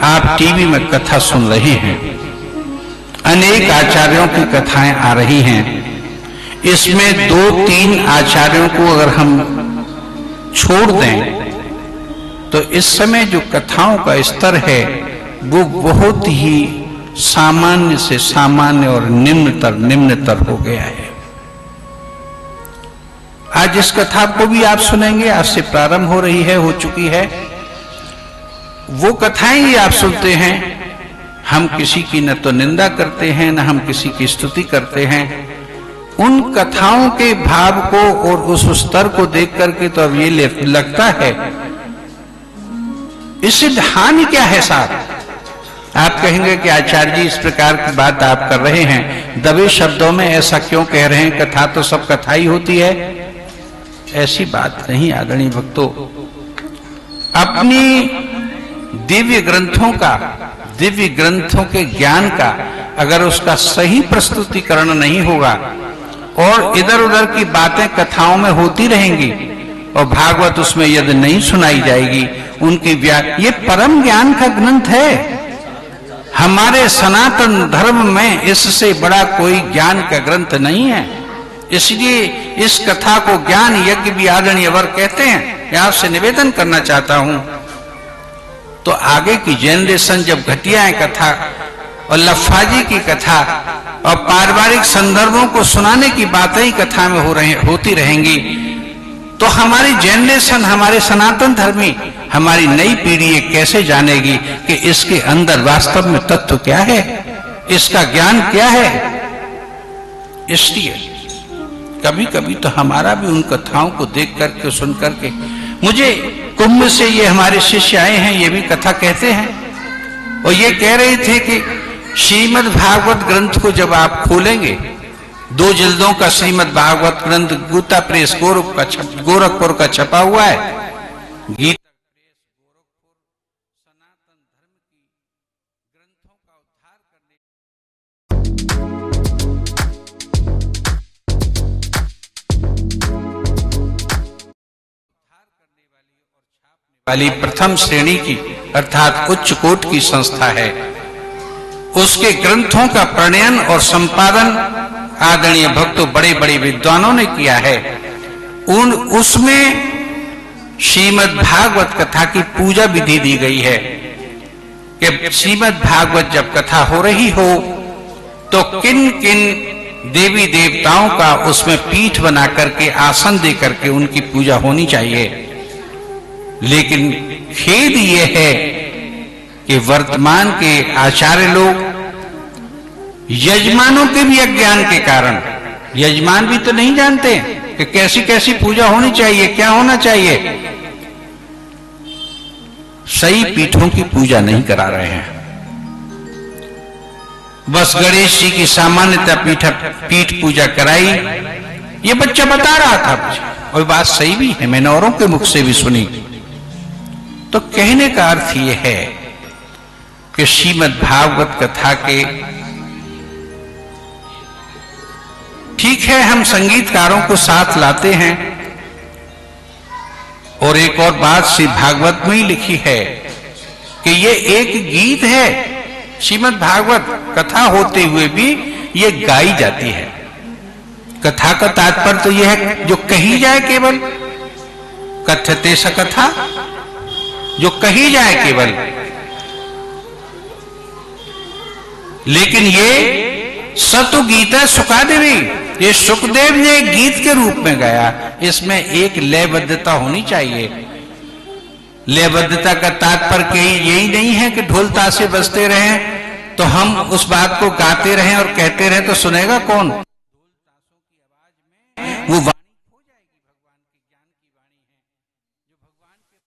आप टीवी में कथा सुन रहे हैं, अनेक आचार्यों की कथाएं आ रही हैं। इसमें 2-3 आचार्यों को अगर हम छोड़ दें तो इस समय जो कथाओं का स्तर है वो बहुत ही सामान्य से सामान्य और निम्नतर हो गया है। आज इस कथा को भी आप सुनेंगे, आज से प्रारंभ हो रही है, हो चुकी है। वो कथाएं ही आप सुनते हैं। हम किसी की न तो निंदा करते हैं, न हम किसी की स्तुति करते हैं। उन कथाओं के भाव को और उस स्तर को देख करके तो अब ये लगता है इससे हानि क्या है साहब। आप कहेंगे कि आचार्य जी इस प्रकार की बात आप कर रहे हैं, दबे शब्दों में ऐसा क्यों कह रहे हैं, कथा तो सब कथा ही होती है। ऐसी बात नहीं आदरणीय भक्तों। अपनी दिव्य ग्रंथों के ज्ञान का अगर उसका सही प्रस्तुतिकरण नहीं होगा और इधर उधर की बातें कथाओं में होती रहेंगी और भागवत उसमें यदि नहीं सुनाई जाएगी, उनकी ये परम ज्ञान का ग्रंथ है। हमारे सनातन धर्म में इससे बड़ा कोई ज्ञान का ग्रंथ नहीं है। इसलिए इस कथा को ज्ञान यज्ञ भी आदरणीय वर कहते हैं। मैं आपसे निवेदन करना चाहता हूं, तो आगे की जनरेशन जब घटिया कथा और लफ्फाजी की कथा और पारिवारिक संदर्भों को सुनाने की बातें ही कथा में होती रहेंगी, तो हमारी जनरेशन, हमारे सनातन धर्मी, हमारी नई पीढ़ी ये कैसे जानेगी कि इसके अंदर वास्तव में तत्व क्या है, इसका ज्ञान क्या है। इसलिए कभी कभी तो हमारा भी उन कथाओं को देख करके सुन करके, मुझे कुंभ से ये हमारे शिष्य आए हैं, ये भी कथा कहते हैं और ये कह रहे थे कि श्रीमद् भागवत ग्रंथ को जब आप खोलेंगे, 2 जिल्दों का श्रीमद् भागवत ग्रंथ गीता प्रेस गोरखपुर का छपा हुआ है। गीता सनातन धर्म की ग्रंथों का उद्धार करने वाली प्रथम श्रेणी की अर्थात उच्च कोटि की संस्था है। उसके ग्रंथों का प्रणयन और संपादन आदरणीय भक्तों बड़े बड़े विद्वानों ने किया है। उसमें श्रीमद् भागवत कथा की पूजा विधि दी गई है कि श्रीमद् भागवत जब कथा हो रही हो तो किन किन देवी देवताओं का उसमें पीठ बना करके, आसन दे करके उनकी पूजा होनी चाहिए। लेकिन खेद ये है कि वर्तमान के आचार्य लोग यजमानों के भी अज्ञान के कारण, यजमान भी तो नहीं जानते कि कैसी कैसी पूजा होनी चाहिए, क्या होना चाहिए, सही पीठों की पूजा नहीं करा रहे हैं। बस गणेश जी की सामान्यता पीठ पूजा कराई, ये बच्चा बता रहा था और बात सही भी है, मैंने औरों के मुख से भी सुनी। तो कहने का अर्थ यह है कि श्रीमद् भागवत कथा के, ठीक है हम संगीतकारों को साथ लाते हैं और एक और बात श्री भागवत में ही लिखी है कि ये एक गीत है। श्रीमद् भागवत कथा होते हुए भी ये गाई जाती है। कथा का तात्पर्य तो यह है जो कही जाए, केवल कथ्यते स कथा, जो कही जाए केवल। लेकिन ये सतु गीता सुखादेवी, ये सुखदेव ने गीत के रूप में गाया। इसमें एक लयबद्धता होनी चाहिए। लयबद्धता का तात्पर्य यही नहीं है कि ढोल ताशे बजते रहें तो हम उस बात को गाते रहें और कहते रहें तो सुनेगा कौन।